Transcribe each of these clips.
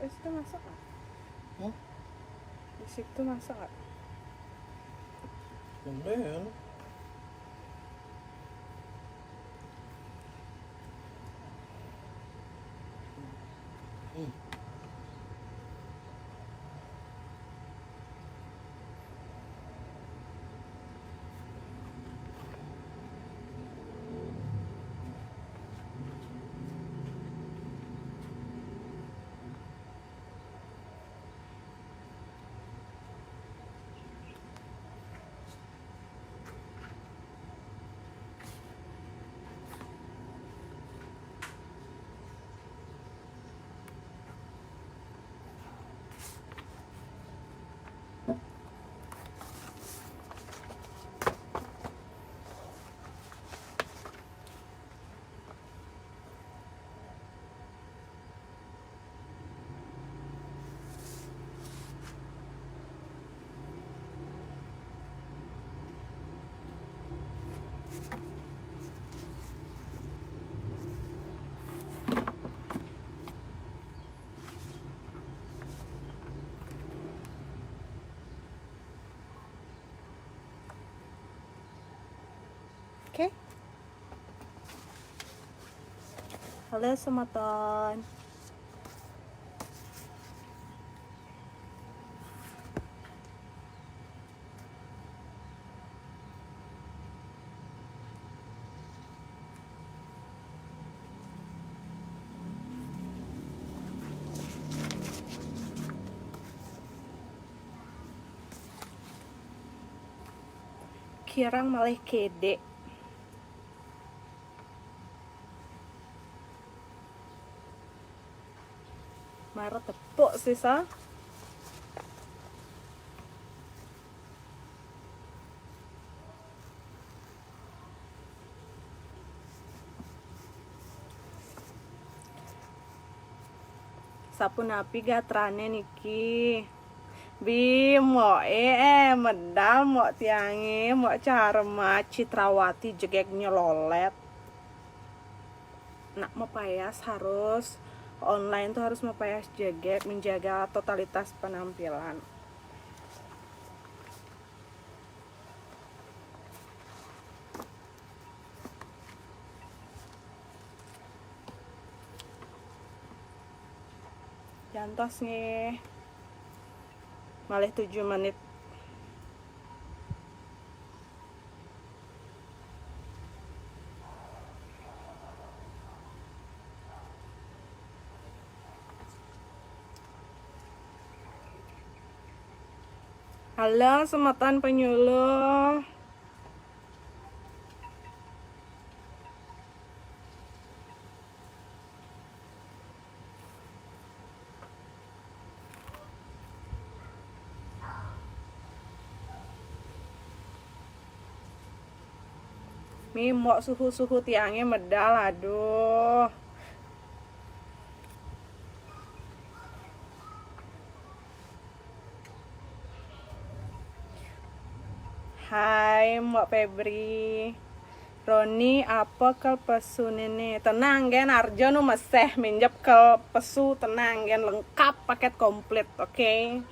Di situ masak nggak? Hmm? Di situ masak nggak? Kemudian Oke. Halo semeton. Kirang malih kede. Marah tepuk sisa. Sapunapi gatrane niki. Bim mo medal mo tiangi mo Carma Citrawati jegek nyelolet. Nak mepayas harus online tuh harus mepayas jegek, menjaga totalitas penampilan. Jantos nih. Malih 7 menit. Halo semeton penyuluh. Mimok suhu-suhu tiangnya medal, aduh. Hai Mbak Febri. Roni apa ke pesu nene? Tenang gen Arjo nu meseh minjep ke pesu, tenang gen, lengkap paket komplit, oke? Okay?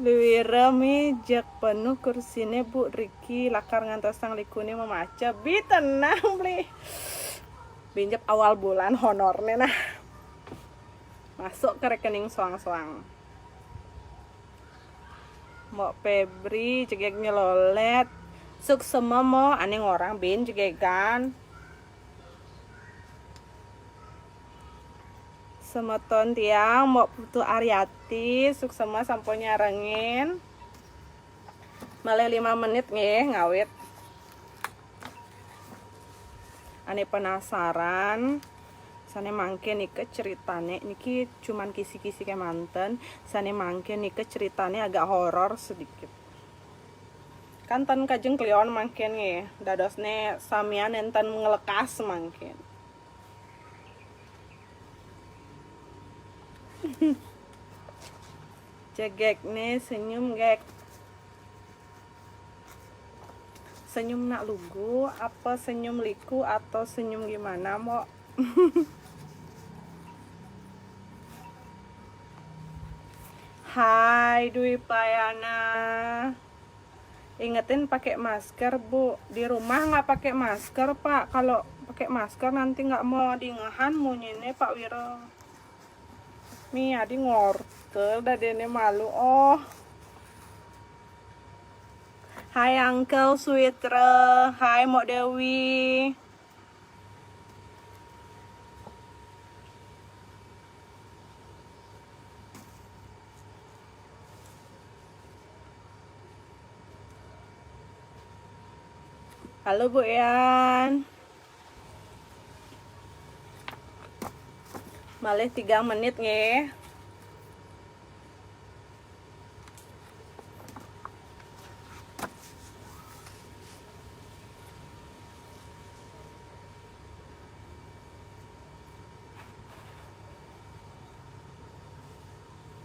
Luwira mi jak penuh kursine Bu Riki lakar ngantos sang likune memaca. Bi tenang beli. Binjep awal bulan honornya nah. Masuk ke rekening soang-soang. Mbak Febri jegek nyelolet. Suk semua mo aneh orang bin jegekan. Semeton tiang mau putu Ariati suk semua samponya rengin. Malah 5 menit nih ngawit. Ane penasaran. Sane mangke nike ceritane niki cuman kisi-kisi ke manten. Sane mangke nike ceritane agak horor sedikit. Kan tan kajeng klion mangke nih. Dadosne samian enten ngelekas mangke. Jegek nih senyum gek. Senyum nak lugu, apa senyum liku atau senyum gimana mau? Hai Dwi Payana. Ingetin pakai masker Bu. Di rumah nggak pakai masker Pak. Kalau pakai masker nanti nggak mau diengahan munyine Pak Wiro. Mi adi ngortel dadene malu. Oh. Hai Uncle Sweetre. Hai Mok Dewi. Halo Bu Yan. Malih 3 menit nge.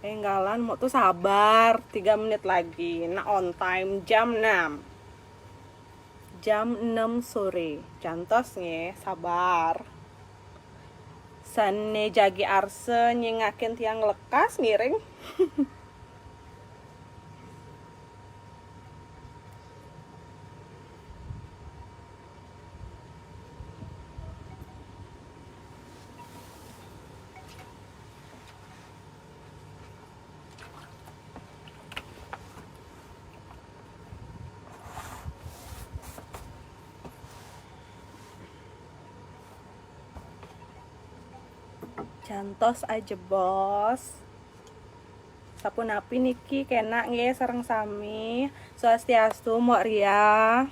Enggalan mau tuh sabar 3 menit lagi. Nah on time jam 6. Jam 6 sore. Cantos nge, sabar. Sane jagi arse nyengakin tiang lekas ngiring. Cantos aja bos. Sapun api niki kena nge sareng sami. Swastiastu Mok Ria.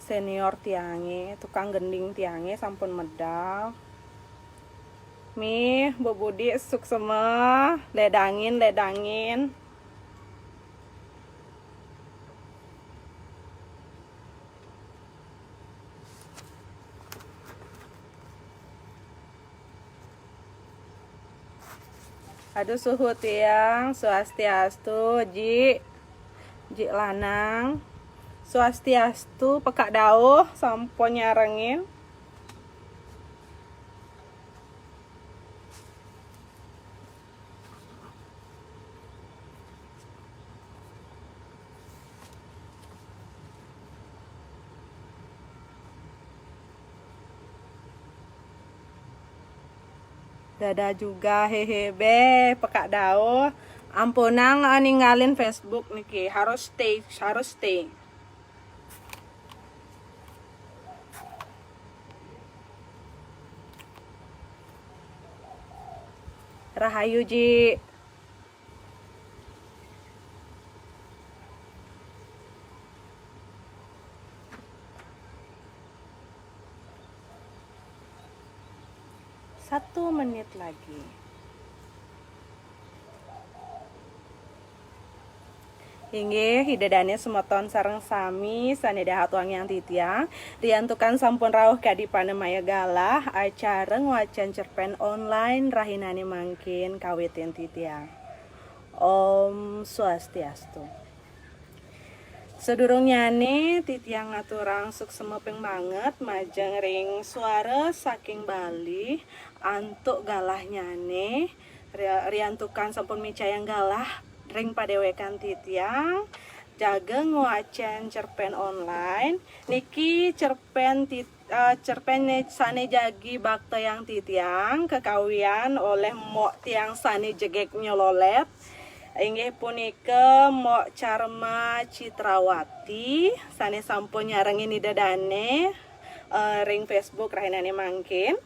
Senior tiange, tukang gending tiange sampun medal. Mi, Bu Budi suksema, ledangin. Aduh suhu tiang, swastiastu, ji lanang, swastiastu, pekak dauh, sampo nyarengin. Dada juga hehe be pekak dao. Ampunang ninggalin Facebook niki harus stay. Rahayu ji. Satu menit lagi. Hingga hidadane semoton sareng sami saneda hatuang yang titiang diantukan sampun rawuh kadi panemaya galah acara wacan cerpen online rahinane mangkin kawitin titiang. Om Swastiastu. Sedurung nyane titiang ngaturang suksema ping banget majeng ring suara saking Bali antuk galah nyane riantukan sampun micayang galah ring padewekan titiang jaga ngwacen cerpen online niki cerpen sane jagi bakta yang titiang kekawian oleh Mok tiang sane jegek nyololet. Inggih punika Mok Charma Citrawati sane sampun nyarengin didadane ring Facebook rahinane mangkin.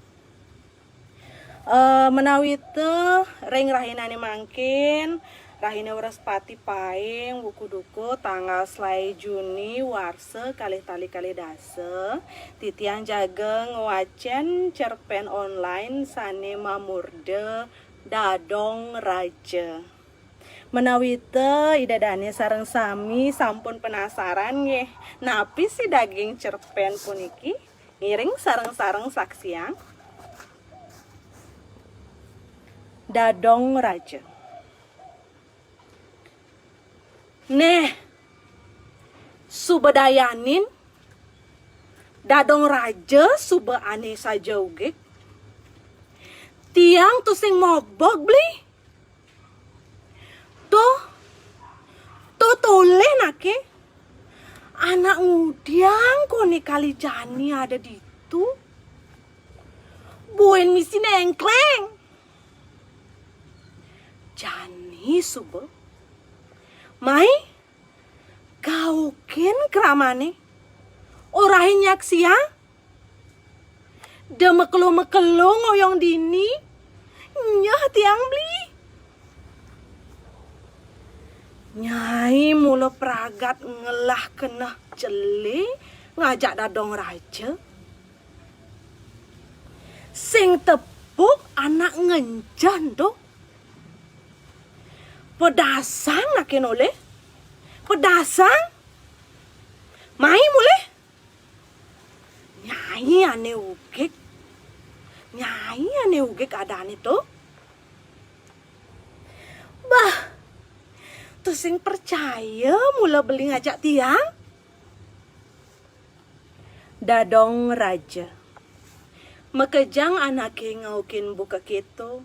Menawi teu ring rahinane mangkin rahine Wrespati paing buku duku tanggal selai Juni warse kalih tali kalih dase titiang jageng wacen cerpen online sane mamurde Dadong Raja. Menawi teu idadane sareng sami sampun penasaran nggih napi si daging cerpen puniki ngiring sareng-sareng saksiang Dadong Raja. Neh, subedayanin dadong raja sube aneh saja uge. Tiang tu sing mobok beli. Tuh toleh nake. Anak ngudiang koni kali jani ada di itu. Buen misi nengkleng. Jani sube. Mai, kau ken keramane. Orahin yak siang. Da mekelo ngoyong dini. Nyah tiang beli. Nyai mula peragat ngelah kena jeli ngajak dadong raja. Sing tepuk anak ngenjan do. Pedasang nakin oleh. Pedasang. Mai mulai. Nyai ane ugek. Nyai ane ugek adaan itu. Bah. Tu sing percaya mula beli ngajak tiang. Dadong raja. Mekejang anake ngaukin buka keto.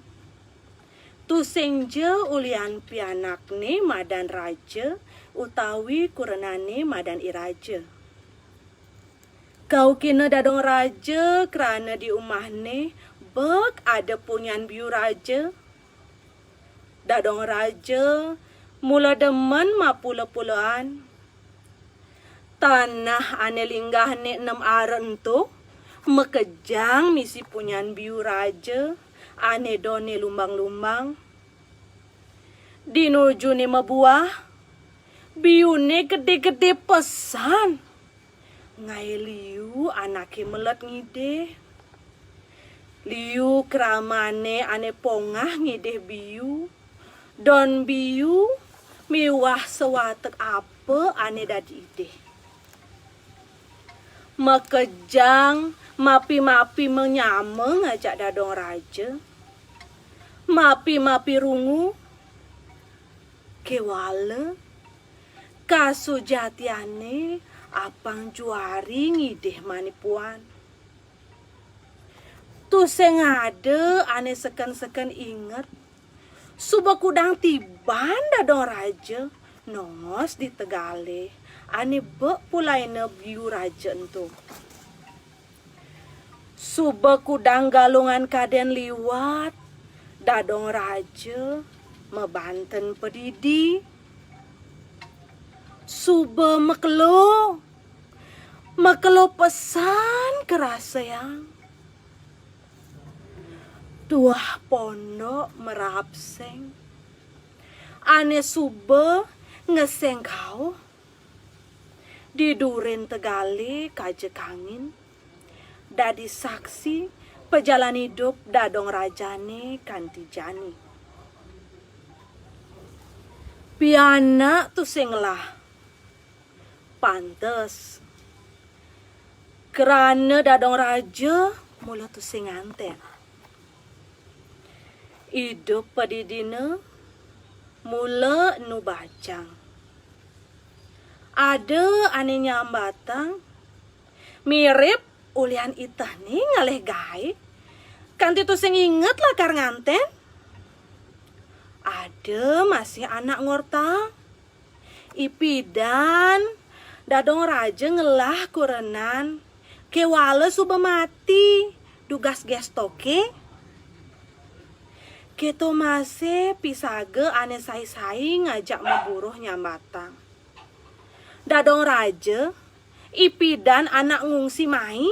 Tu sing je ulian pianak ne madan raja utawi kurenane madan iraja. Kau kena dadong raja kerana di umah ne bek ada punyan biu raja. Dadong raja mula demen ma pula-pulaan. Tanah ane linggah ne 6 aren tu mekejang misi punyan biu raja. Ane done lumbang-lumbang. Dinuju ni mabuah. Biu ne gede-gede pesan. Ngai liu anake melet ngide. Liu keramane ane pongah ngide biu. Don biu miwah sewatek apa ane dadi ide. Mekejang mapi-mapi menyama ngajak dadong raja. Mapi-mapi rungu. Kewala. Kasujatiane apang juari ngideh manipuan. Tu sing ada ane seken-seken inget. Suba kudang tiban dadong raja. Nongos di Tegale. Ane bek pulaina biu raja entu. Suba kudang galungan kaden liwat. Dadong raja mebanten pedidi. Suba mekelo. Mekelo pesan kerasa yang. Tuah pondok merapseng. Ane suba ngeseng kau. Di duren Tegale kaje kangin. Dadi saksi pejalan hidup dadong rajane kanti jani. Piana tu singlah. Pantes. Kerana dadong raja mula tu singanten. Hidup padidina mula nu bajang. Ada ane nyambatang mirip ulian itah ni ngaleh gae. Kanti tu sing inget lah kar nganten. Ada masih anak ngorta. Ipidan dadong raja ngelah kurenan. Kewala suba mati. Dugas gestoke. Keto masih pisage ane sai-sai ngajak memburuh nyambatang. Dadong raja, ipidan anak ngungsi mai,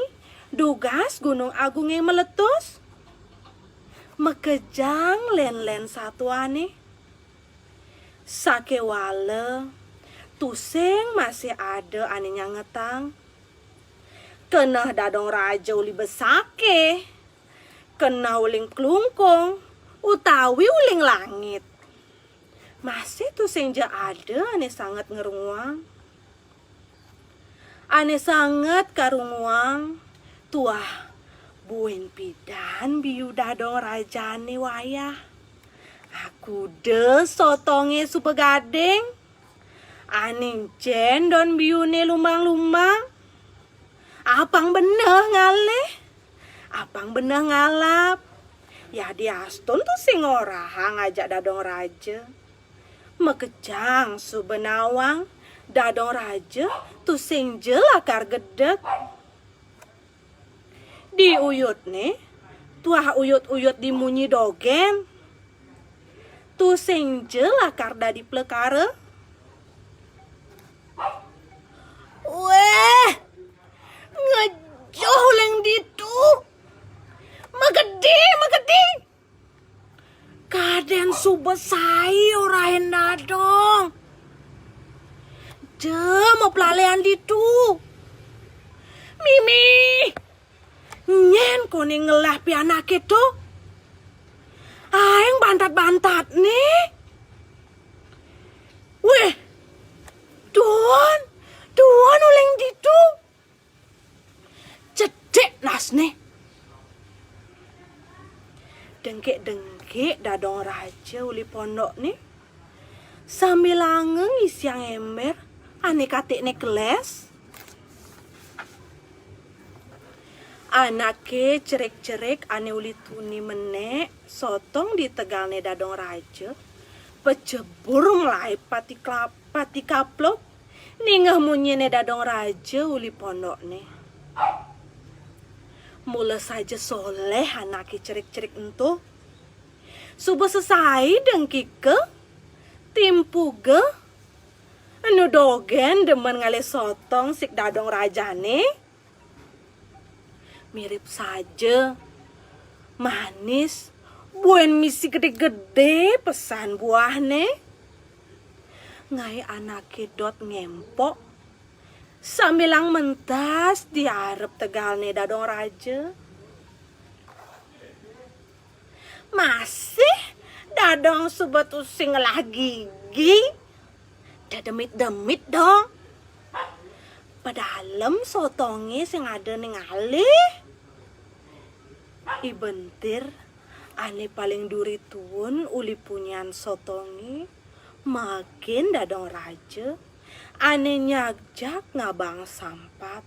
dugas gunung agung yang meletus. Mekejang len-len satuane. Sakewala, tuseng masih ada ane nyangetang. Kena dadong raja uli besake. Kena uling kelungkong, utawi uling langit. Masih tuseng ja ada ane sangat ngerunguang. Ane sangat karunguang. Tuah buen pidan biu dadong rajane wayah. Aku de sotonge supe gading. Aning cendon biune lumang-lumang. Apang beneh ngaleh. Apang beneh ngalap. Ya diaston tuh sing oraha ngajak dadong raja. Mekejang subenawang. Dadong raja tuh sing jelakar gedek. Di uyut nih. Tuah uyut-uyut dimunyi dogen. Tu sing jelakar dadi plekare. Weh, ngejoh leng ditu. Magedi. Kaden subesai orahen dadong. Mau pelalean ditu. Mimi. Nyen koni ngelah pi anak itu. Aeng bantat-bantat nih. Weh. Tuan uleng ditu. Cedek nas nih. Dengkek dadong raja uli pondok nih. Sambil langeng isi yang ember. Ane katik nih keles. Anake cerik-cerik ane uli tuni menek. Sotong di tegal nih dadong raja. Pecebur mulai pati kaplok. Ningah munyi nih dadong raja uli pondok nih. Mula saja soleh anake cerik-cerik entuh. Subuh selesai dengki ke. Timpu ge. Anu dogen demen ngale sotong sik dadong raja nih. Mirip saja. Manis. Buen misi gede-gede pesan buah nih. Ngai anake dot ngempok. Sambilang mentas diarep tegal nih dadong raja. Masih dadong sobat using lah gigi. Demit-demit dong. Padahal sotongi sing ada ning alih. Ibentir ane paling duri tuun uli punyan sotongi. Makin dadong raja. Ane nyagjak ngabang sampat.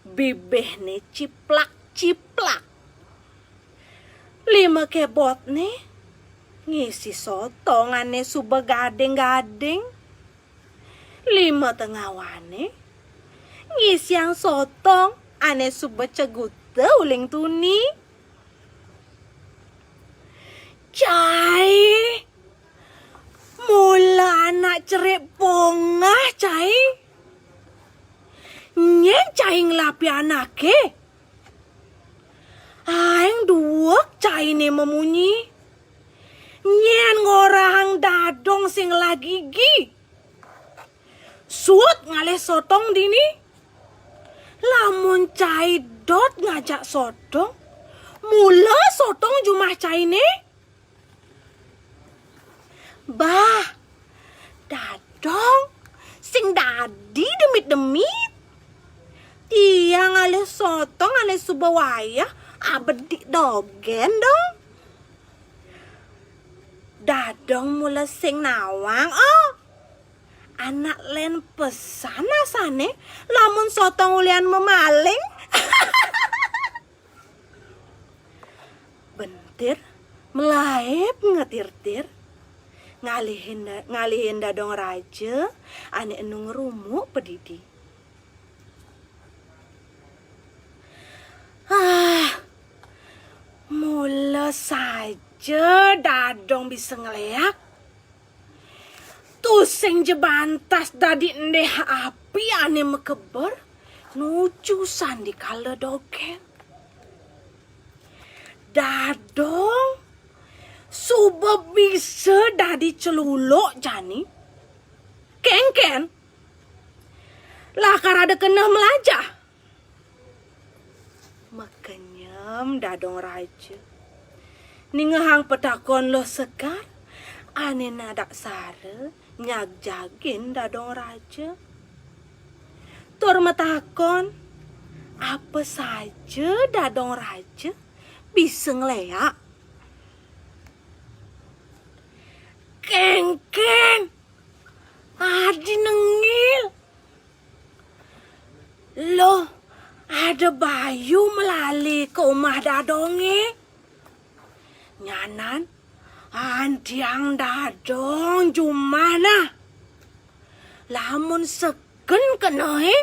Bibeh nih ciplak-ciplak. 5 kebot nih. Ngisi sotong ane suba gading-gading. 5 tengawane. Ngisi yang sotong ane suba cegute uling tuni. Cai. Mula anak cerik pongah cai. Nyen cai ngelapi anake. Aeng duak cai ne memunyi. Nyen ngorang dadong sing lagi gigi. Suut ngale sotong dini. Lamun cai dot ngajak sotong. Mula sotong jumah cai ne. Bah, dadong, sing dadi demit-demit. Tiang ale sotong ale subawaya, abedik dogen dong. Dadong mula sing nawang, oh. Anak len pesan asane, lamun sotong ulian memaling. Bentir, melaep ngetir-tir. Ngalihin dadong raja ane enu ngerumu pedidi. Mula saja dadong bisa ngeleak. Tusing jebantas dadi ndeh api ane mekeber. Nucusan di kala dogen. Dadong suba bisa dadi celuluk jani. Ken. Lakar ada kena melajah. Makenyam dadong raja. Ningehang petakon lo sekar. Ane nadak sare nyagjagin dadong raja. Tur metakon. Apa saja dadong raja bisa ngeleak. Ken. Adi nengil. Loh, ada Bayu melali ke rumah dadonge. Nyanan, andiang dadong jumana. Lamun seken kenohe.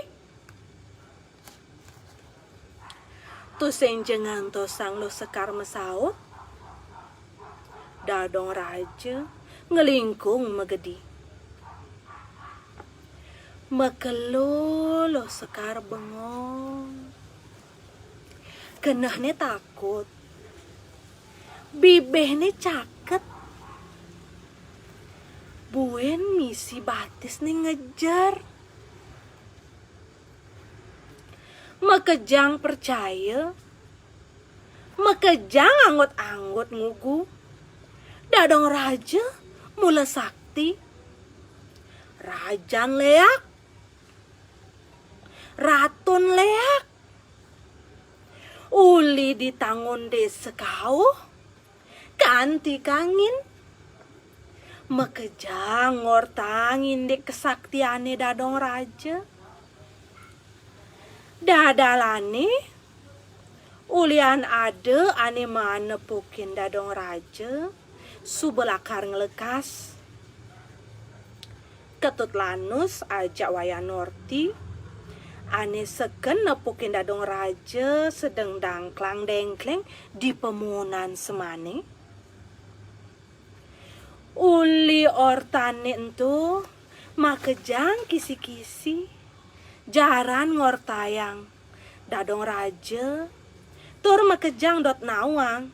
Tu senjengan tosang lo sekar mesaut. Dadong raja ngelingkung megedi. Mekelo lo sekar bengong. Kenahne takut. Bibehne caket. Buen misi batis nih ngejar. Mekejang percaya. Mekejang anggot-anggot ngugu. Dadong raja mula sakti. Rajan leak. Ratun leak. Uli ditangun desa kau. Kanti kangin. Mekejang ngortangin dek kesaktiane dadong raja. Dadalane ulian ada ane manepukin dadong raja subelakar ngelekas. Ketut lanus ajak waya norti ane seken nepukin dadong raja sedang dangklang dengkleng di pemunan semane. Uli ortane entu makejang kisi-kisi jaran ngortayang dadong raja tur makejang dot nawang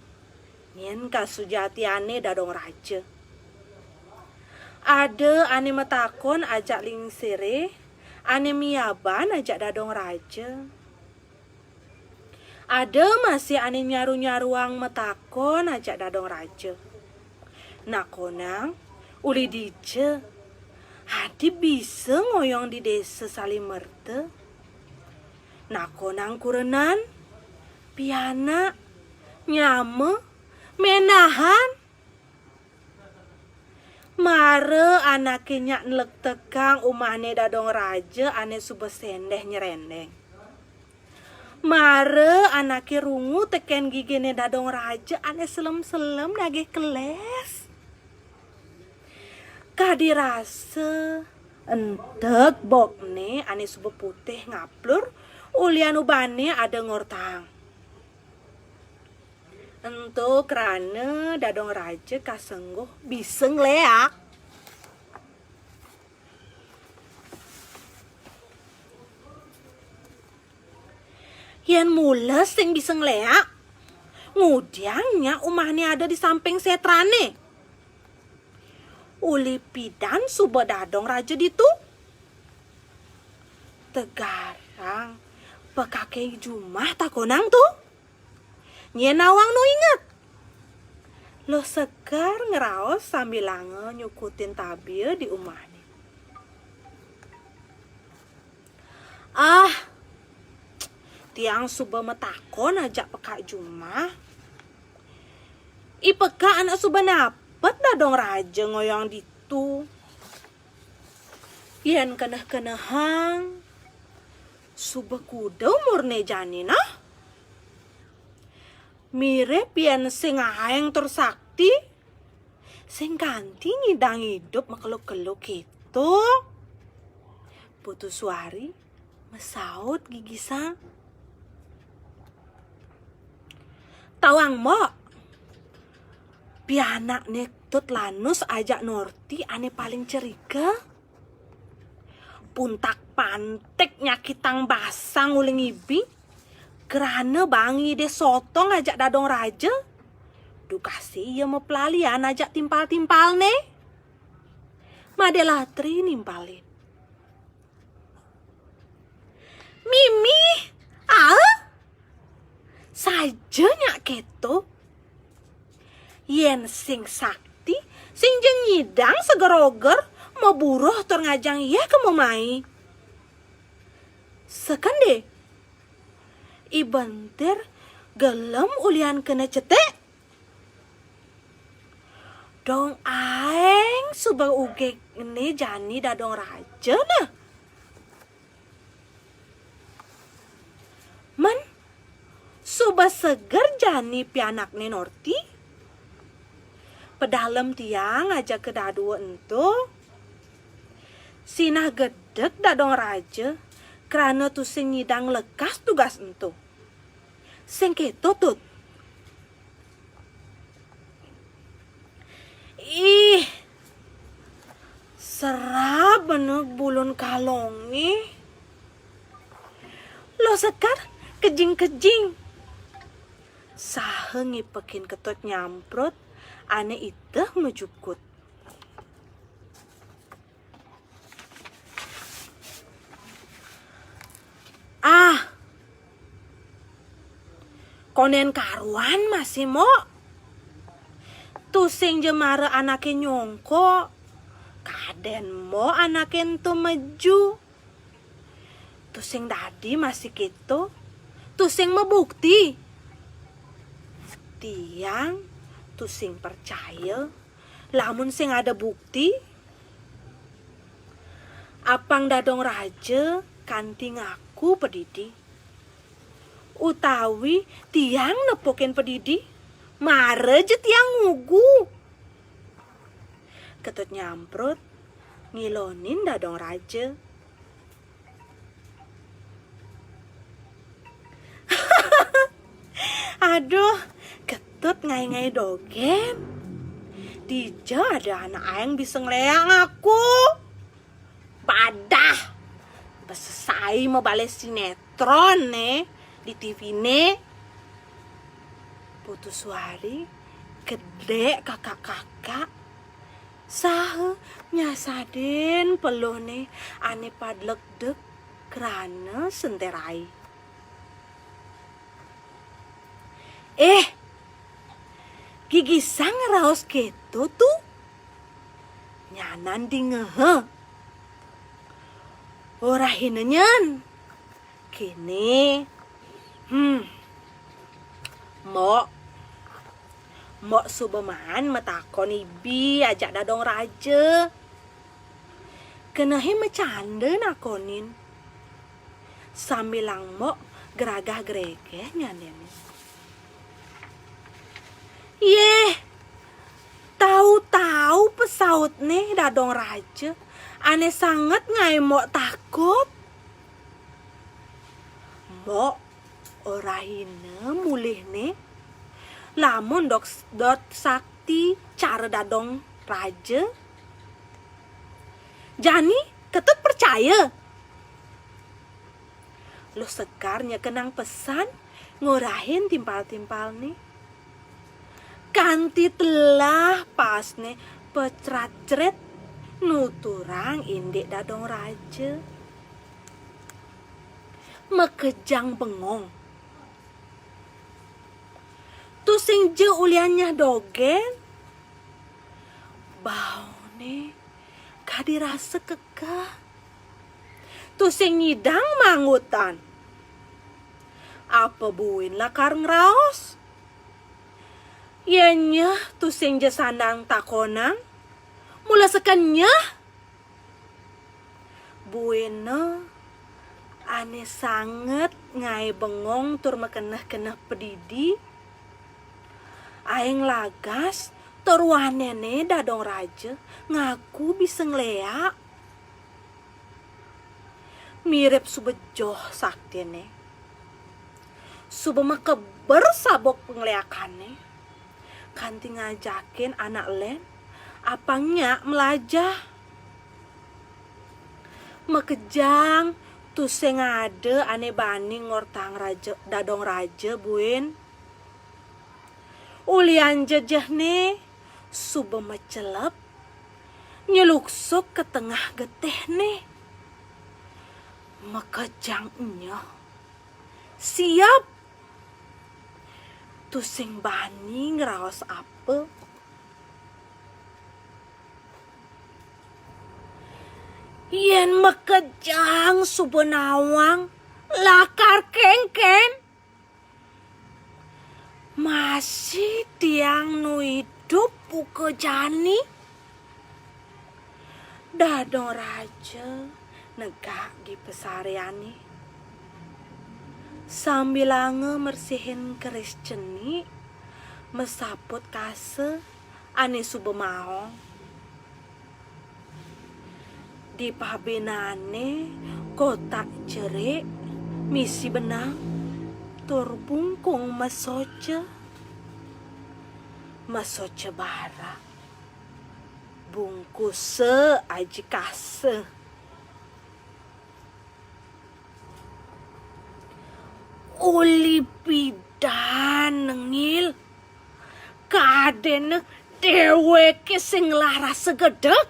nyen kasujatiane dadong raja. Ada ane metakon ajak lingsire ane miaban ajak dadong raja. Ada masih ane nyaru-nyaruang metakon ajak dadong raja. Nakonang uli dije Hadi bisa ngoyong di desa Salimerte. Nakonang kurenan, piana, nyame, menahan. Mare anaknya ngelek tekang umane dadong raja ane subesendeh nyerendeng. Mare anake rungu teken gigine dadong raja ane selem-selem nagih keles. Kadirase entek bokne ane sube putih ngaplur ulian ubane ada ngortang. Ento kerana dadong raja kasengguh bisa ngleak. Yen mules sing bisa ngleak. Ngudiangnya umahnya ada di samping setrane. Uli pidan suba dadong raja ditu. Tegarang pekake jumah takonang tuh. Nyenawang nu inget. Lo sekar ngeraos sambil lange nyukutin tabir di umahnya. Tiang suba metakon ajak pekak jumah. Ipeka anak suba napet dadong raja ngoyong ditu. Yen keneh-kenehang suba kuda murne janina. Mirip yen sing aeng tersakti. Sing ganti ngidang hidup makeluk-keluk itu. Putus suari mesaut gigisang. Tawang mo. Pianak nektut lanus ajak norti ane paling ceriga. Puntak pantek nyakitang basang uling ibi. Kerana bangi de sotong ajak dadong raja. Dukasi ia mepelalian ajak timpal-timpal ne. Madelatri nimpalin. Mimi, saja nyak keto. Yen sing sakti, sing jeng nyidang segeroger, mau buruh tur ngajang iya ke memai. Sekande, ibenter gelem ulian kena cetek. Dong aeng suba uge ini jani dadong raja nah. Man, suba seger jani pianak ni Norti. Pedalem tiang aja ke dadu ento. Sinah gedek dadong raja. Karena tu sing nyidang lekas tugas ento. Sing keto tut. Ih, serap bener bulun kalong nih. Lo sekar kejing-kejing. Sahe ngipekin ketot nyamprot, ane iteh mejukut. Ah, konen karuan masih mo. Tusing jemara anake nyongko. Kaden mo anake ento meju. Tusing dadi masih gitu. Tusing mebukti. Tiang tusing percaya. Lamun sing ada bukti. Apang dadong raja kanti ngaku pedidi. Utawi tiang nepokin pedidi. Mare je tiang ngugu. Ketut nyamprot. Ngilonin dadong raja. Aduh, ketut ngai-ngai dogen. Dija ada anak ayang bisa ngeleang aku. Padah. Besesai mau bales sinetron nih di TV nih. Putus suari, gede kakak-kakak. Sahe nyasaden pelone ane padlek dek kerana senterai. Gigi sang raos keto tuh. Nyanan di ngehe. Ora hinenyan. Kini. Mok subeman metakon ibi ajak dadong raja. Kenahi mecande nakonin. Sambilang mok geragah geregeh nyanen. Yeh, tahu-tahu pesaut nih dadong raja. Aneh sangat ngai mok takut. Mok orahine mulih nih. Lamun dot sakti cara dadong raja. Jani ketut percaya. Lo sekarnya kenang pesan ngorahin timpal-timpal nih. Kanti telah pas nih pecrat-cret nuturang indik dadong raja. Mekejang bengong. Tusing je uliannya dogen. Bau nih kadirasa kekeh. Tusing nyidang mangutan. Apa buin lakar ngraos? Yenya tusing je sandang takonang. Mula sekenya. Buina ane sangat ngai bengong tur mekeneh-keneh pedidi. Aing lagas torwanene dadong raja ngaku bisa ngeleak. Mirip subejoh saktine. Subema keber sabok pengleakane. Kanti ngajakin anak len apangnya melajah. Mekejang tu sing ngade ane bani ngortang raja dadong raja buin. Ulian jejeh nih suba mecelep nyeluksuk ke tengah geteh nih. Mekejangnya siap tu sing bani ngeraos apa. Yen mekejang suba nawang lakar kengken. Masih tiang nu hidup uke jani. Dadong raja negak di pesariani sambil mersihin keris ceni mesaput kase ane subemaong di pabenane kotak jerik misi benang tur bungkung masoce bara bungkus aji kase uli pidan nengil kaden deweke sing laras segedek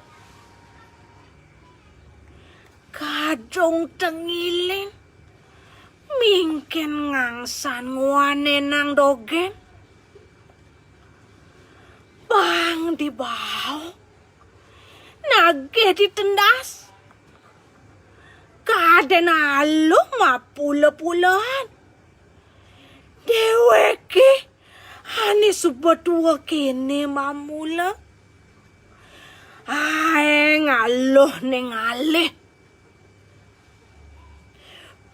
kadong tengilin mingken ngangsan nguane nang dogen bang di bawah nage ditendas kaden alu mapula-pulaan deweke ane subatua kene mamula ae ngaloh nengaleh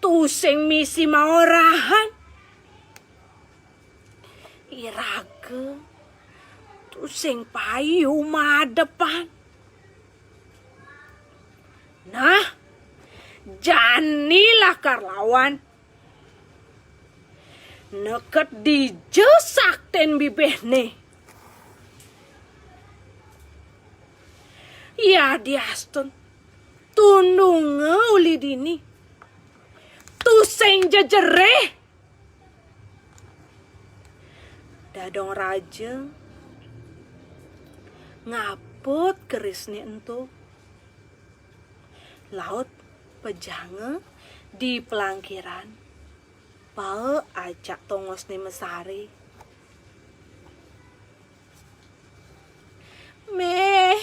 tusing misi maorahan iraga tusing payu madepan nah janilah karlawan neket dijesak ten bibehne ya diaston tunung uli dini tuseng jejereh dadong raja ngaput kerisnya entu laut pejange di pelangkiran pau ajak tongos ni mesari meh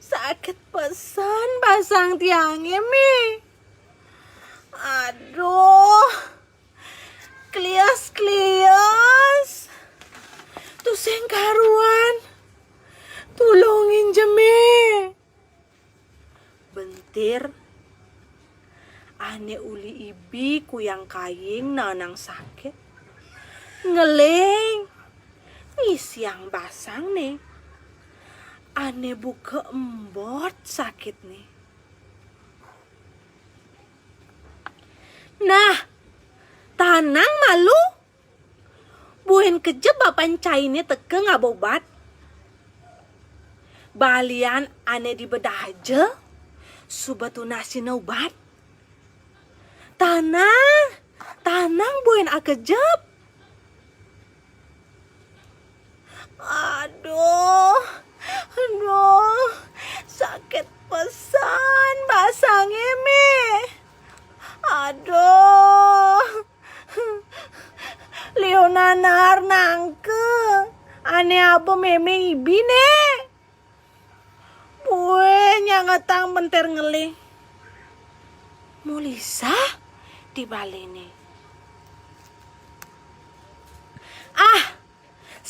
sakit pesan pasang tiangnya meh aduh klias tuseng karuan tulungin jeme bentir ane uli ibi kuyang kaying nanang sakit ngeleng ngisiang basang nih ane buka embot sakit nih nah tanang malu buhen kejeb bapan caine teke ngabobat balian ane di bedah aja subatu nasi naubat tanang buhen akejeb aduh sakit pesan basangnya meh aduh Leonanar nangke ane apa meme ibine bue nyangetang benter ngelih mulisa di balene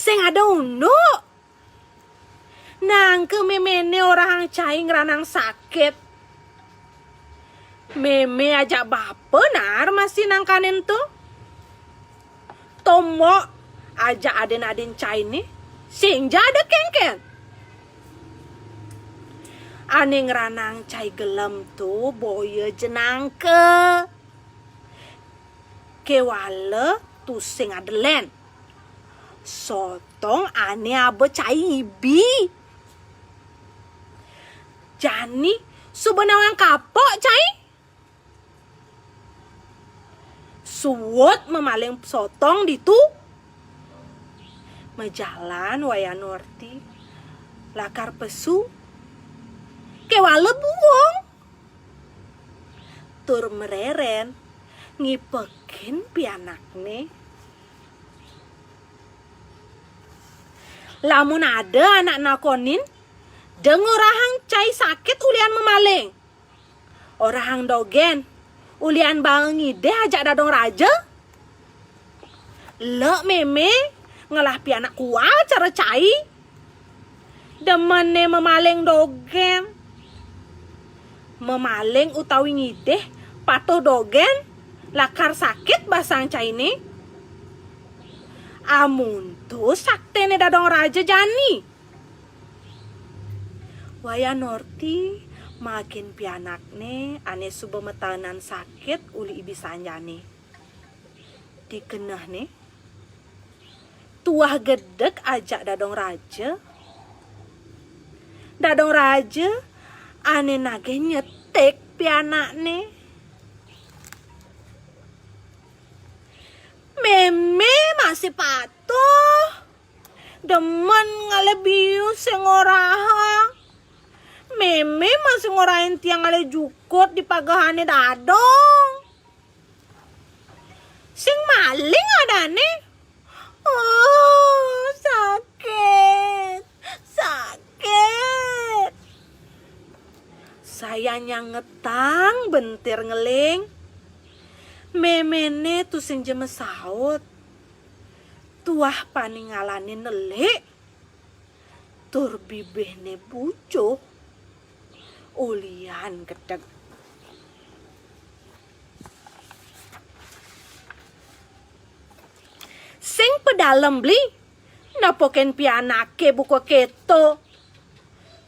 sing ada unduk nangke memene orang cai ngeranang sakit meme ajak bapenar masih nangkanen tuh tomo ajak aden cai nih sing jada kengken ane ngeranang cai gelem tuh boye jenangke kewale tuh sing adelen sotong ane abe cai ibi jani sebenarnya kapok cai suwot memaling sotong ditu majalan wayanurti lakar pesu kewale buong tur mereren ngipekin pianakne lamun ada anak nakonin dengurahang cai sakit ulian memaling orahang dogen ulian bangi deh ajak dadong raja le meme ngelah pianak kuah cara cai demane memaling dogen memaling utawi ngideh patuh dogen lakar sakit basang caini. Amun tu saktene dadong raja jani. Waya Norti makin pianakne ane suba metanan sakit uli ibi sanjane. Dikenah ne tuah gedek ajak dadong raja. Dadong raja ane nage nyetek pianakne. Meme masih patuh. Demen ngalebiu sengoraha. Meme masih ngorain tiang ngale jukut di pagahane dadong. Sing maling adane. Oh, sakit. Sakit. Saya nyangetang bentir ngeling. Memene tu sing jeme saut. Tuah paningalane nelek. Tur bibihne bucuh. Ulian gedeg. Sing pedalem beli. Napoken pianake buku keto.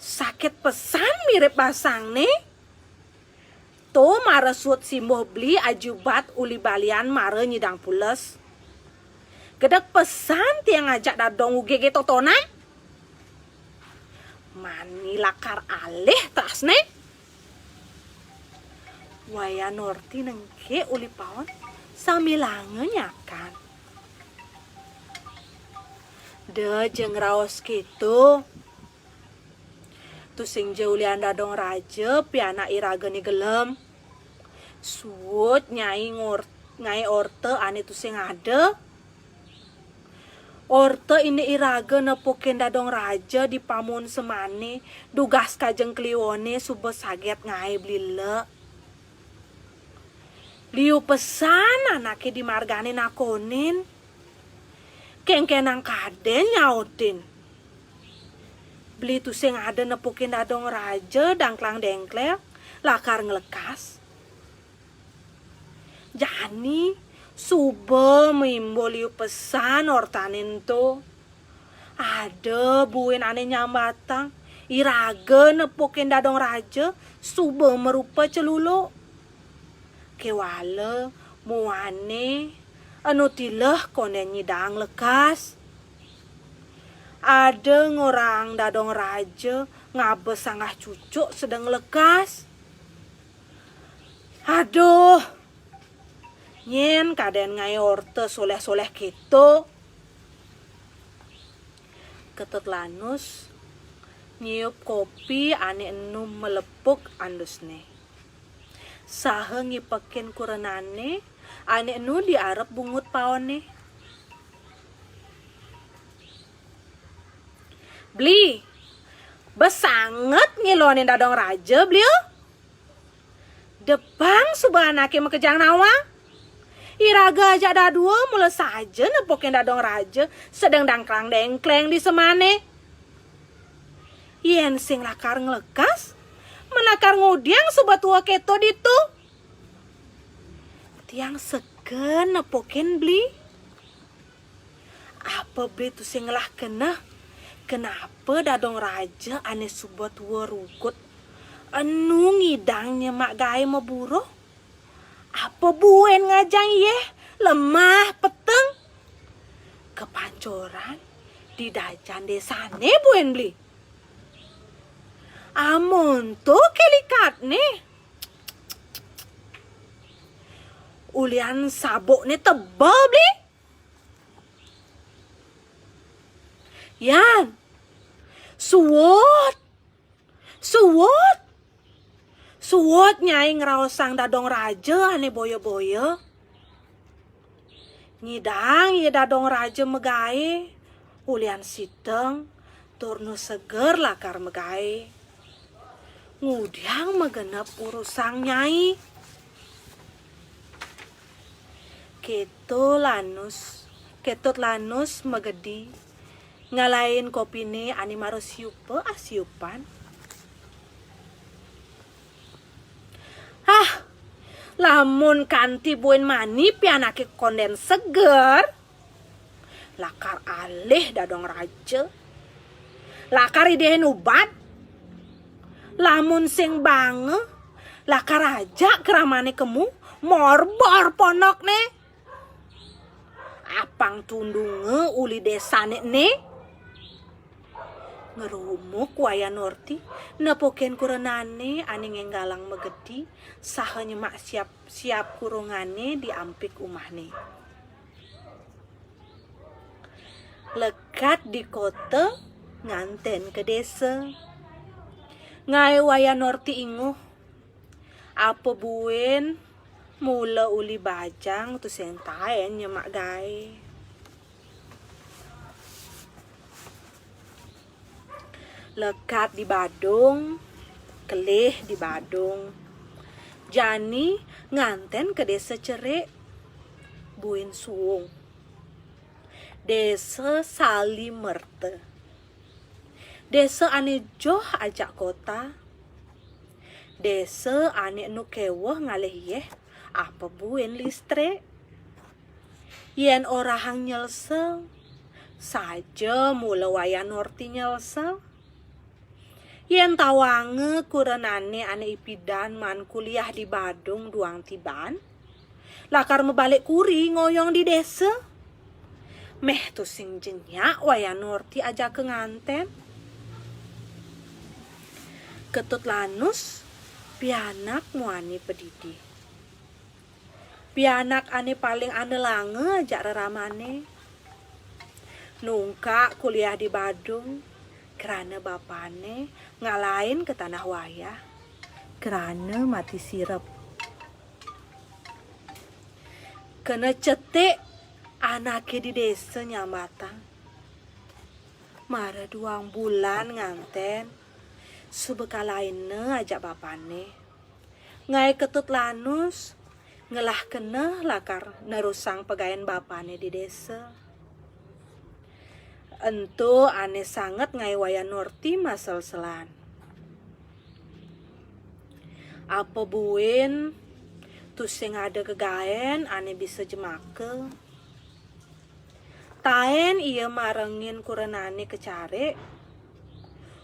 Sakit pesan mirip basang nih. To maresut simboh beli ajubat uli balian mare nyidang pules. Gedek pesan tiang ngajak dadong ugege totona. Mani lakar alih tas ne. Waya Norti nengke uli pawon samilange nyakan. De jeng raos gitu. Tu sing jaulian dadong raja piana iraga ni gelem. Suut nyai orte ane tu sing ada. Orte ini iraga nepoken dadong raja di pamun semane. Dugas kajeng kliwone suba saget ngai blile. Liu pesan anake di margane nakonin. Kengkenang kaden nyautin. Beli tu sing ada nepokin dadong raja dangklang dengklek lakar ngelekas. Jani suba mimboliu pesan ortanin tu. Ada buin ane nyambatang iraga nepokin dadong raja suba merupa celulu. Kewala muane anu tilah konen nyidang lekas. Ada ngorang dadong raja ngabe sangah cucuk sedang lekas. Aduh. Nyen kaden ngai orte soleh-soleh gitu. Ketut lanus nyiup kopi ane enu melepuk andusne. Saha ngipekin kurenane ane enu diarep bungut paone. Beli besanget ngilonin dadong raja beliau. Depang subah anake makejang nawa. Iraga aja dadua mula saja nepokin dadong raja sedang dangklang dengkleng di semane. Yen sing lakar ngelekas menakar ngudiang subah tua keto ditu. Tiang segen nepokin beli. Apa beli tu sing ngelah kena? Kenapa dadong raja ane subot warugut anu ngidangnya mak gai maburuh? Apa buen ngajang yeh lemah peteng? Kepancoran di dajan desane buen beli. Amon to kelikat nih. Ulian sabuk nih tebal beli. Yan. Suwot. Suwot nyai ngeraosang dadong raja ane boyo-boyo. Nyidang ye dadong raja megai. Ulian siteng turnu seger lakar megai. Ngudiang megenep urusang nyai. Ketut lanus megedi. Ngalain kopine ani maro siupe asiupan. Lamun kanti buen mani pianake konden seger. Lakar alih dadong raja. Lakar idehen ubat. Lamun sing bange. Lakar aja keramane kemu. Morbor ponok ne. Apang tundunge uli desane ne. Ngerumuk waya Norti nepoken kurenane aning enggalang megedi saha nyemak siap kurungane di ampik umahne. Lekat di kota nganten ke desa. Ngai waya Norti inguh apa buen mula uli bajang tu sentaen nyemak gae. Lekat di Badung, kelih di Badung. Jani nganten ke desa Cerek, buin suung. Desa Salimerte. Desa ane joh ajak kota. Desa ane nu kewah ngalih yeh apa buin listrik. Yen orahang nyelsel, saja mula waya Norti nyelsel. Yen tawange kurenane ane ipidan man kuliah di Badung duang tiban. Lakar mebalik kuri ngoyong di desa. Meh tu sing jenyak waya Norti aja ke nganten. Ketut lanus pianak muani pedidi. Pianak ane paling ane lange ajak reramane. Nungka kuliah di Badung. Kerana bapane ngalahin ke tanah wayah. Kerana mati sirep. Kena cetek anaknya di desa nyambatan. Mara 2 bulan nganten. Subekalaine ajak bapane. Ngai ketut lanus. Ngelah kena lakar nerusang pegayan bapane di desa. Ento ane sangat ngai waya Norti masal selan. Apa buin tu sing ada kegaen ane bisa jemake. Taen iya marengin kurenane kecare.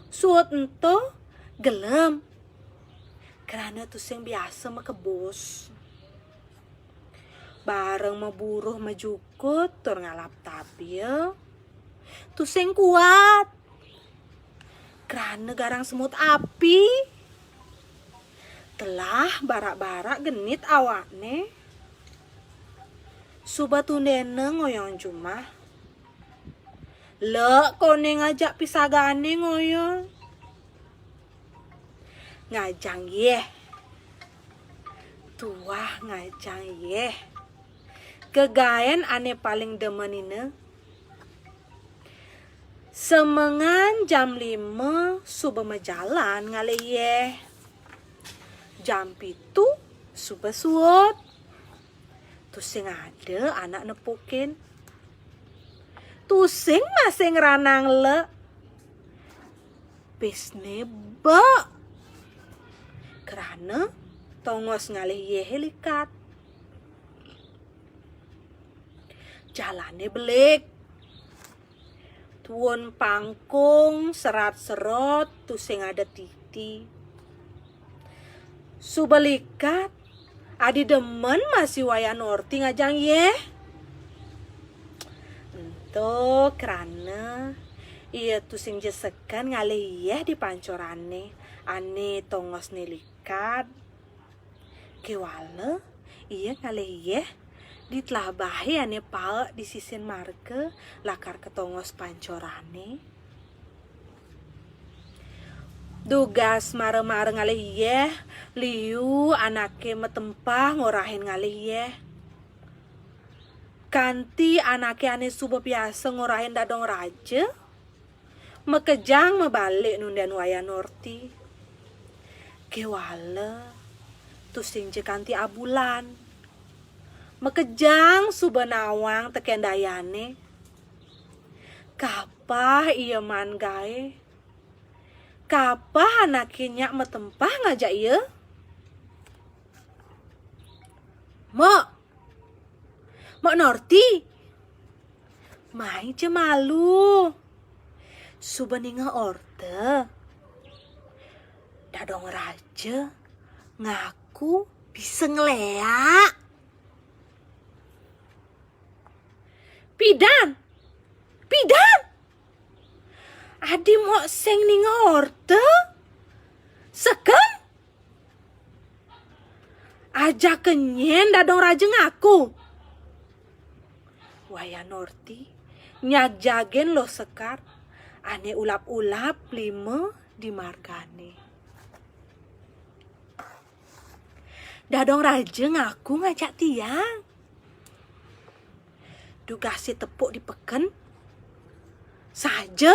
Suot ento gelem. Kerana tu sing biasa makebos. Bareng meburuh majukut tur ngalap tabil. Tu sing kuat. Kerana garang semut api. Telah barak-barak genit awakne. Subatundene ngoyong cuma. Lek kone ngajak pisagane ngoyong. Ngajang yeh. Tuah ngajang yeh. Kegaen ane paling demenine. Semengan jam 5 suba majalan ngalih yeh. Jam 7 suba suot. Tu sing ada anak nepukin. Tu sing masing ranang le. Bisne ba. Kerana tongos ngalih yeh likat. Jalannya belik. Tuon pangkung serat-serot tu sing ada titi. Subalikat adi demen masih waya Norti ngajang yeh. Ento kerana iya tu sing jesekan ngalih yeh di pancorane ane tongos nilikat. Kewala iya ngalih yeh ditelabahi ane pal di sisin marga lakar ketongos pancorane. Dugas mare-mare ngalih yeh liu anake metempah ngorahin ngalih yeh. Kanti anake ane suba biasa ngorahin dadong raja. Mekejang mebalik nundan waya Norti. Kewala tu sing je kanti abulan. Mekejang suba nawang teken dayane. Kapah iya man gae. Kapah anaknya metempah ngajak iya. Mok Norti. Mai je malu. Subeninga orte. Dadong raja ngaku bisa ngeleak. Pidan. Adi mau seng ninga orte. Seken. Aja kenyen dadong raja ngaku. Waya Norti nyak jagen lo sekar. Ane ulap-ulap lima di margane. Dadong raja ngaku ngajak tiang. Duga si tepuk di peken. Saja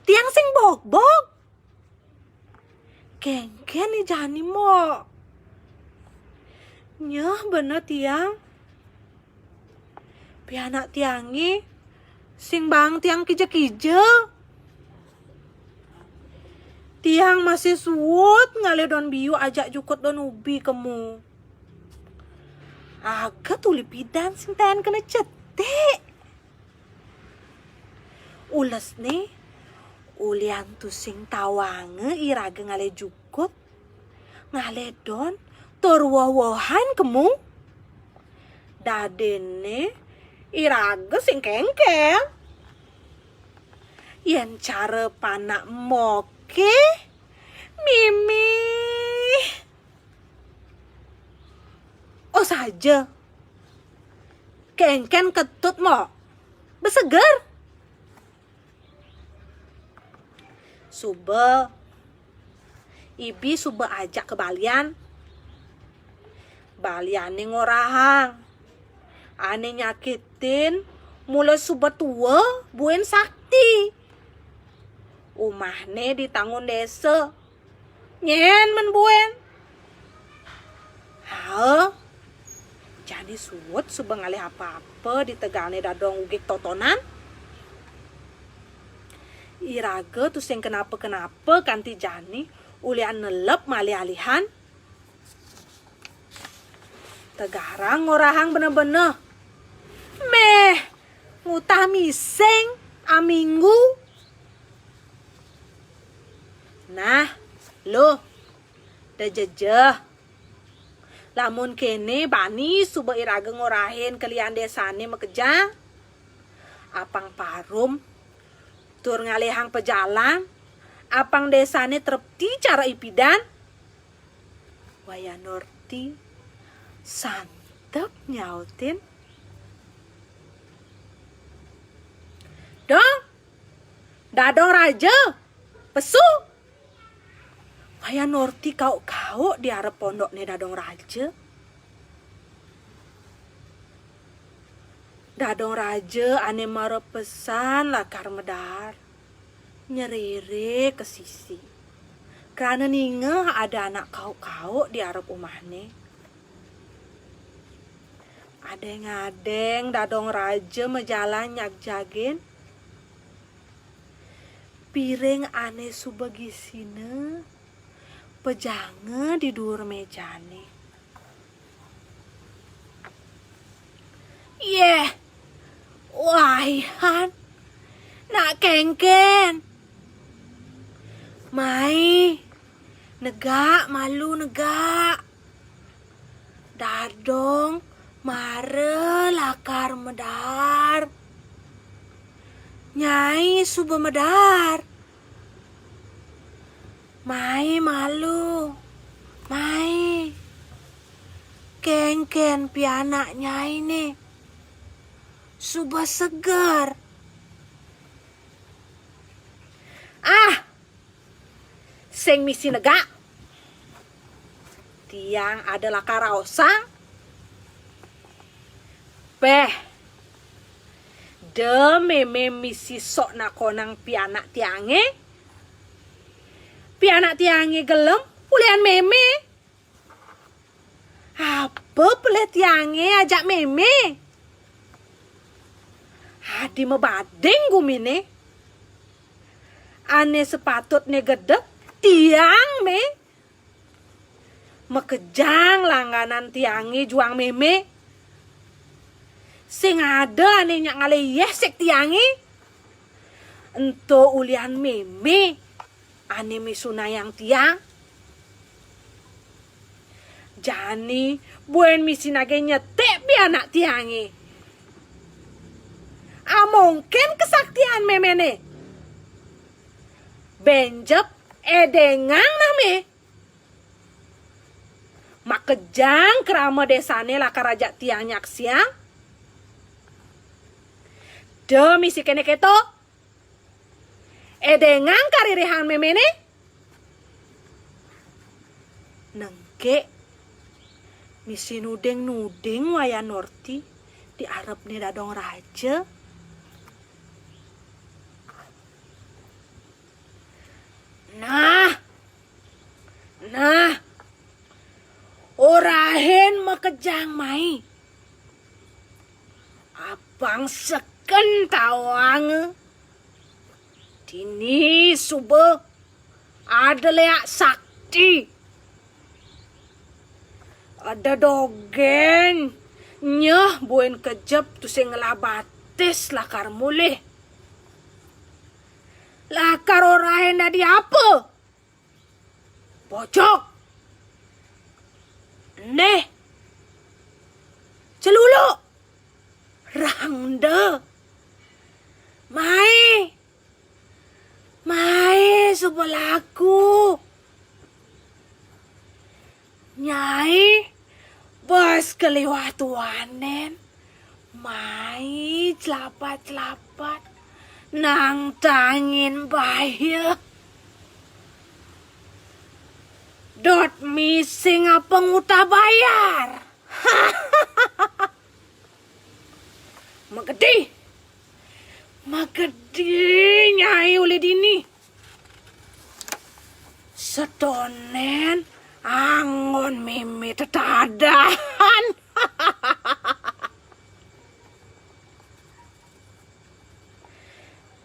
tiang sing bok-bok. Kengken ni jani mo. Nyah bener tiang. Pianak tiangi sing bang tiang kija-kija. Tiang masih suwut ngale don biu ajak jukut don ubi kemu. Agak tuli pidan sing tahan kena cetek. Ules nih, ulian tu sing tawange iraga ngale jukut. Ngale don torwowohan kemu. Dadene iraga sing kengkel. Yen cara panak moke Mimi. Oh saja. Kengken ketut mo. Beseger. Suba. Ibi suba ajak ke balian. Baliane ngorahang. Ane nyakitin mulai suba tua buen sakti. Umahne di tanggung desa. Nyen men buen. Hao. Jadi suwut suba ngalih apa-apa di tegane dadong ugik totonan. Iraga tuh sing kenapa-kenapa kanti jani ulian nelep malih-alihan. Tegarang ngorahang bener-bener. Meh, ngutah miseng aminggu. Nah, lo dah jejeh. Lamun kene bani suba iraga ngorahin kalian desane mekeja. Apang parum tur ngalehang pejalan. Apang desane terpti cara ipidan. Waya Norti santep nyautin. Dong, dadong raja, pesu. Waya Norti kau di arep pondok ne dadong raja. Dadong raja ane marep pesan lakar medar. Nyerere ke sisi. Karena ninge ada anak kau di arep umahne. Adeng-adeng dadong raja mejalan nyak jagen. Piring ane subagisine. Pejange di dur mejane. Waihan. Nak kengken. Mai. Negak malu negak. Dadong mare lakar medar. Nyai suba medar. Mai malu. Mai. Kengken pianak nyai nih. Suba segar. Seng misi negak. Tiang adalah karaosang. Peh. Meme misi sok nakonang pianak tiange. Pianak tiange gelem ulian meme. Apa pelet tiange ajak meme? Hadi mebadeng gumine. Ane sepatut ne gedek tiang me. Mekejang langganan tiangi juang meme. Sing ada ane nyak ngale yesek tiangi. Ento ulian meme ane misunayang tiang. Jani buen misi nage nyetek bi anak tiangi. Mungkin kesaktian memene. Benjep edengang name. Makejang kerama desane lah karaja tiang nyak siang. Demi si kene keto. Edengang karirihan memene. Nengke. Misi nudeng-nudeng waya Norti. Di Arab nih dadong raja. Nah. Orahen makejang mai. Abang seken tawang. Dini sube ada leak sakti. Ada dogen. Nyah buen kejep tu sing ngelabatis lakar mulih. Lakar orahen tadi apa? Pojok. Neh. Celulu. Rangda. Mai sebelaku. Nyai bos keliwatuanen. Mai celapat-celapat. Nang tangin bahaya. Dot missing apa nguta bayar. Magedi nyai oleh dini. Setonen angon mimi tetadahan.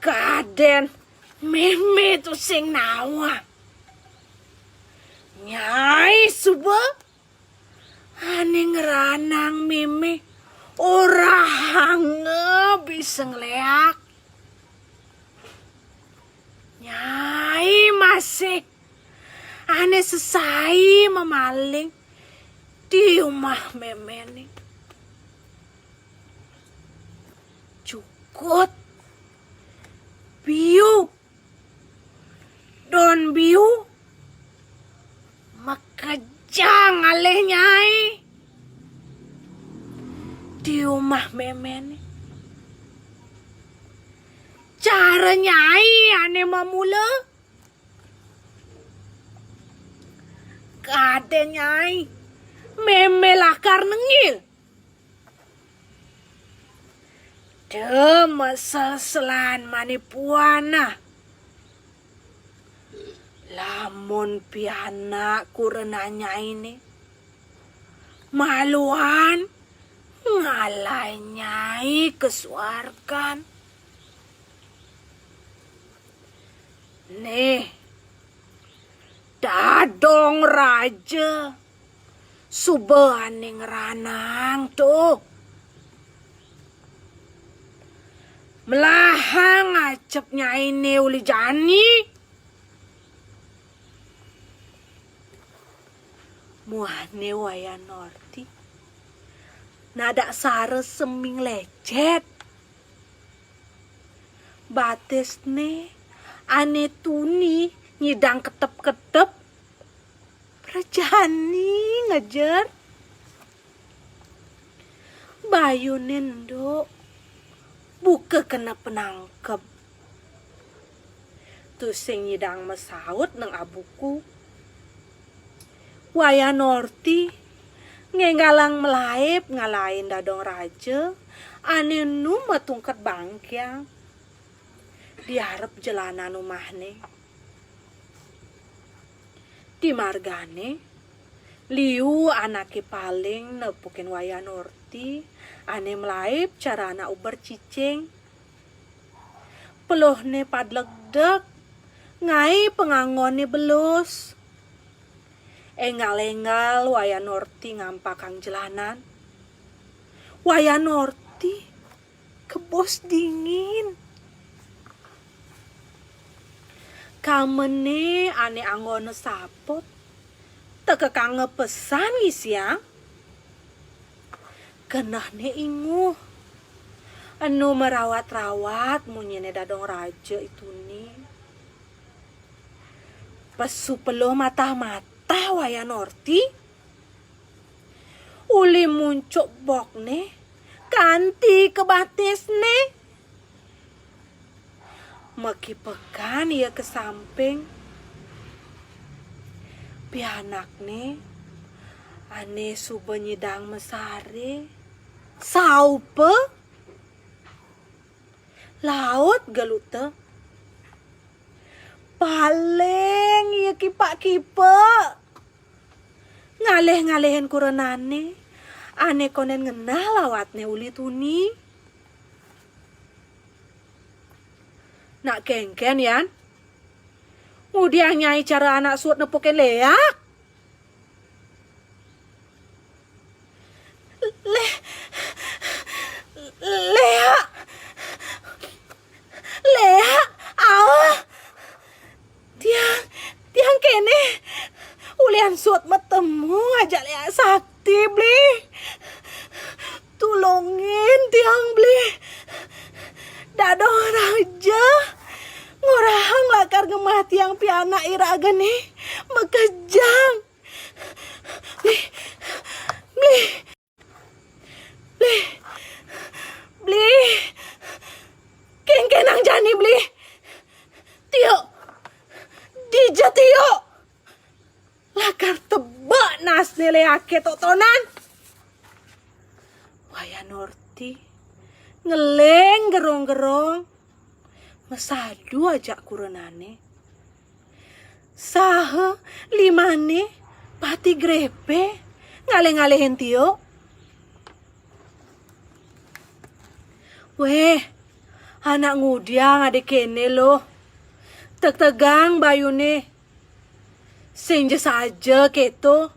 Kaden mimi tu sing nawa. Nyai suba ane ngeranang mimi ora hange bisa ngeleak. Nyai masih ane sesai memaling di rumah meme nih. Cukut biu don biu makejang aleh nyai di rumah meme nih. Cara nyai ane mamula kade nyai meme lakar nengil. Mesel-selan manipuana. Lamun piana kurenanya ini maluan ngalai nyai kesuarkan. Nih dadong raja subaning ranang tuh melahang acepnya ini uli jani. Muahne waya Norti nada sare seming lecet. Bates ne ane tuni nyidang ketep-ketep. Prajani ngajar. Bayu nendo buka kena penangkep. Tu sing nyidang mesaut nang abuku. Waya Norti ngenggalang melaip ngalain dadong raja ane nu matungkat bangkyang diharap jalanan rumahne di margane liu anake paling nepukin Waya Norti ane melaip cara anak uber cicing pelohne padlegdek ngai pengangone belus Engal-engal waya Norti ngampakang jelanan. Waya Norti ke bos dingin. Kamene ane angono sapot. Teke kange pesan isiang. Kenahne inguh. Anu merawat-rawat munyene dadong raja itu nih. Pesu peluh mata-mata waya Norti. Uli muncul bok nih. Kanti ke batis nih. Maki pekan ia ke samping. Pianak nih. Ane suba nyidang mesare. Saupe. Laut galute. Paling iya kipak-kipa. Ngaleh-ngalehin kurenane. Ane konen ngenah lawatne uli tuni. Nak kengken yan. Udiang nyai cara anak suat nepoken leak. Leak. Leak. Allah. Tiang kene ulian suat metemu aja leak sakti beli. Tulungin tiang beli. Dadong raja ngorahang lakar ngemah tiang piana ira geni mekejang. Beli kengkenang jani beli. Tio dija Tio lakar tebak nas neleake totonan. Waya Norti ngeleng gerong-gerong mesadu ajak kurenane. Saha limane pati grepe ngale-ngalehin Tio. Weh, anak ngudiang adek kene loh. Tegang bayune. Senja saja keto.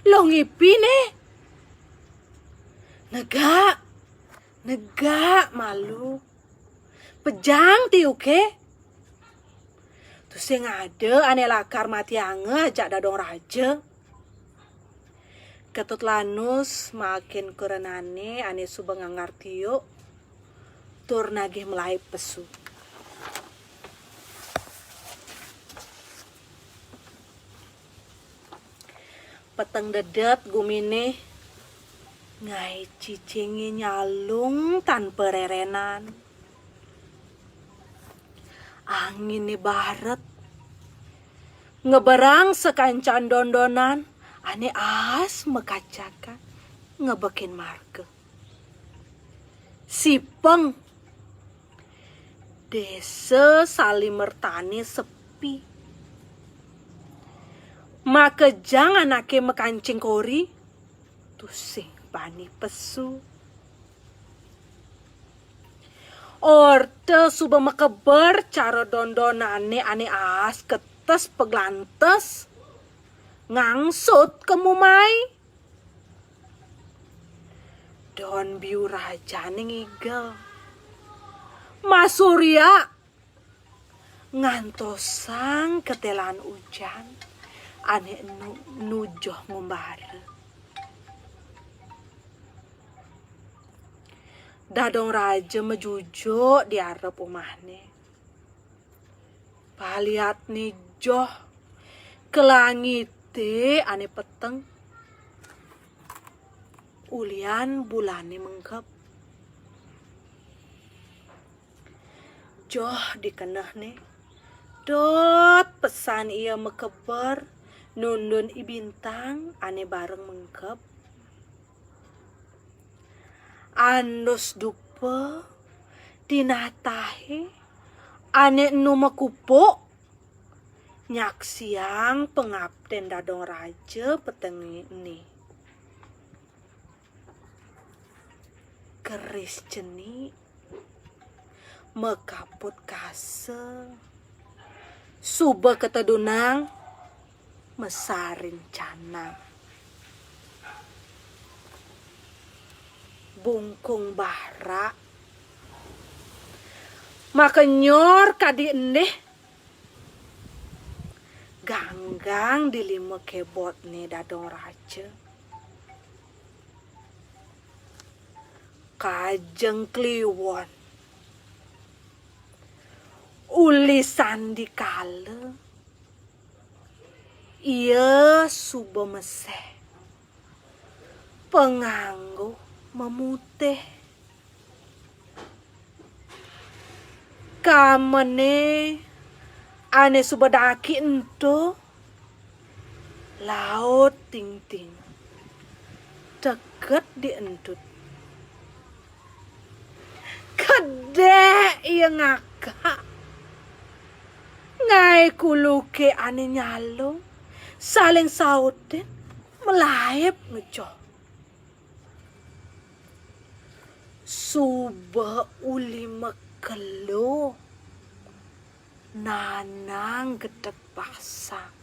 Lo ngipi nih. Negak malu. Pejang Tio ke. Terus yang ada ane lakar mati ange ajak dadong raja. Ketut lanus makin kerenane ane suba ngangar Tio. Tur nagih melai pesu. Peteng dedet gumine ngai cicingi nyalung tanpa rerenan. Angin ni baret ngeberang sekancan dondonan ane as mekacakan ngebekin marga. Sipeng desa Salimertani sepi. Makejang anake mekancing kori tusing bani pesu. Orte suba mekeber cara dondonane ane as ketes peglantes ngangsut ke mumai. Don biu raja ngigel. Mas Surya ngantosang ketelan hujan ane nujoh ngumbara. Dadong raja mejujo di arep umahne. Paliat nih joh ke langite ane peteng. Ulian bulane mengkep. Joh dikenah nih. Dot pesan ia mekeber nundun ibintang ane bareng mengkep. Andus dupe dinatahe ane nu mekupo nyak siang pengabden dadong raja petengi ini. Keris jeni mekaput kase suba ketedunang mesarin canang. Bungkung bahra makenyor kadi endeh ganggang di lima kebot nih dadong raja. Kajeng kliwon ulisan di kale iya suba meseh penganggo memutih kamene ane suba daki ento laut ting ting deket di entut kedek iya ngakak ngai kuluke ane nyalo saling sautin melayep ngejoh suba uli mekelo nanang gedek pasang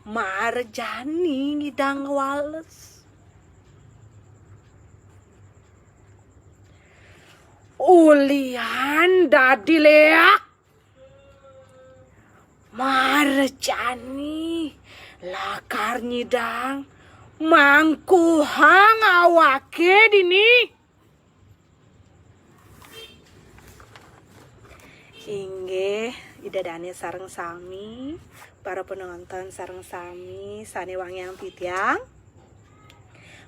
marjani ngidang wales ulian dadi leak marjani lakar nyidang mangkuhang awake dini inggih idadane sareng sami para penonton sareng sami sane wangyang titiang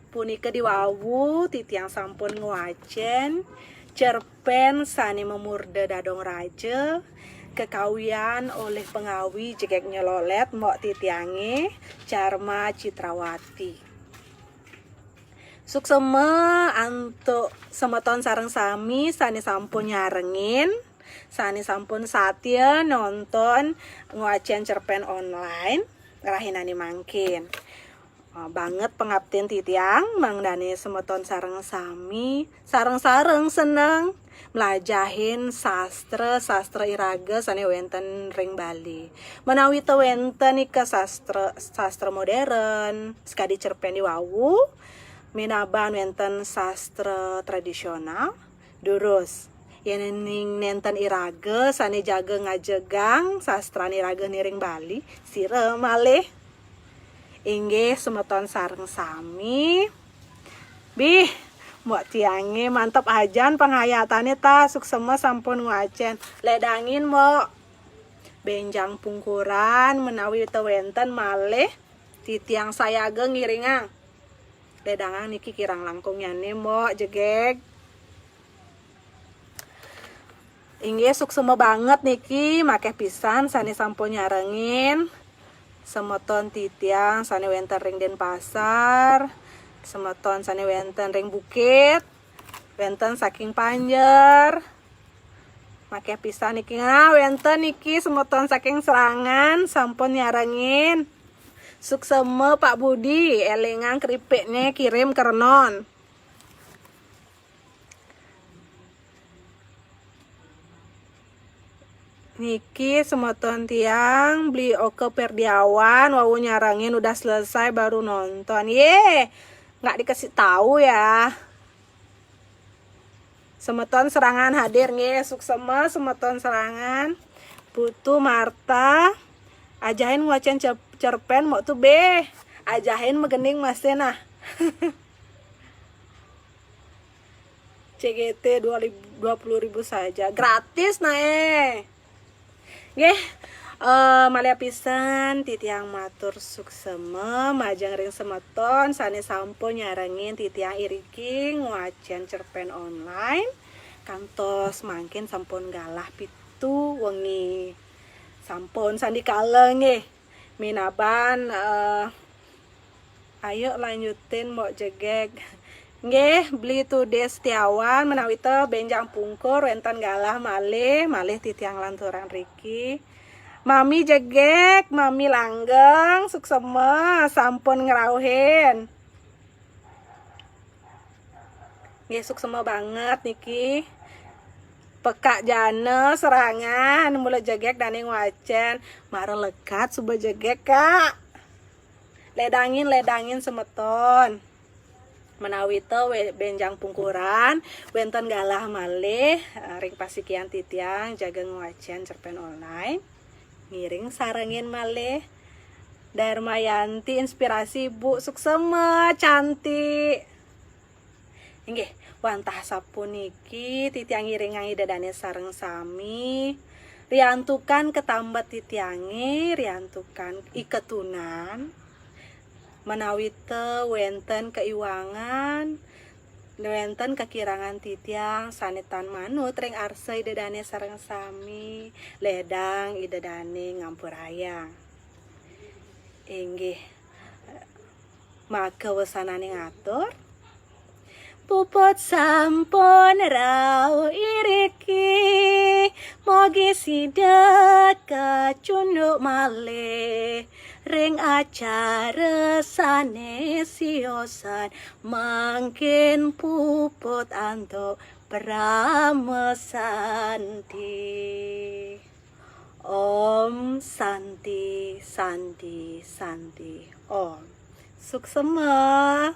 punika diwawu titiang sampun ngwacen cerpen sane memurde dadong raja kekawian oleh pengawi jegek nyelolet mbok titiange Carma Citrawati. Suksema antuk semeton sareng sami sane sampun nyarengin sane sampun satya nonton ngwacen cerpen online rahinane mangkin. Banget pengabdian titiang mangdane semeton sareng sami sareng-sareng seneng melajahin sastra iraga sane wenten ring Bali menawi te wenten ika sastra modern sekadi cerpen diwawu minaban wenten sastra tradisional durus yen nenten iraga sane jaga ngajegang sastra iraga ring Bali sire malih inggih semeton sareng sami bih mbok tiange mantep ajan penghayatane ta suksema sampun ngwacen ledangin mbok benjang pungkuran menawi te wenten malih titiang sayaga ngiringang ledangang niki kirang langkung yane mbok jegek inggih suksema banget niki makeh pisan sane sampun nyarengin semeton titiang sane wenten ring Denpasar semeton sane wenten ring Bukit wenten saking Panjer makeh pisan niki wenten niki semeton saking Serangan sampun nyarengin suksema Pak Budi elingan keripiknya kirim ke Renon niki semeton tiang beli Oke Perdiawan wawu nyarangin udah selesai baru nonton nggak dikasih tahu ya semeton Serangan hadir nih suksema semeton Serangan Putu Marta ajahin ngwacen cerpen mau tuh ajahin megening masena CGT 20.000 saja gratis nggih malia pisan titiang matur suksema majang ring semeton sane sampun nyarengin titiang iriki ngwacen cerpen online kantos mangkin sampun galah pitu wengi sampun sandi kala nggih minaban ayo lanjutin mbok jegek nggih beli Tude Setiawan menawi teh benjang pungkur wenten galah malih titiang lanturan riki Mami jegek Mami langgeng suksema sampun ngrauhin nggih suksema banget niki peka jane serangan mulai jegek dani ngwacen mara lekat suba jegek kak ledangin semeton menawi teu benjang pungkuran wenten galah malih ring pasikian titiang jaga ngwacen cerpen online ngiring sarengin malih Darmayanti inspirasi Bu suksema cantik inggih wantah sapuniki titiang ngiringangi dadane sareng sami riantukan ketambat titiangi riantukan iketunan menawi teu wenten keiwangan wenten kekirangan titiang sanetan manut ring arsa idadane sareng sami ledang idadane ngampurayang inggih maka wesanane ngatur puput sampun rau iriki mogi sidak kacunduk malih ring acara sanesiosan mangkin puput antuk pramesanti Om Santi Santi Santi Om suksema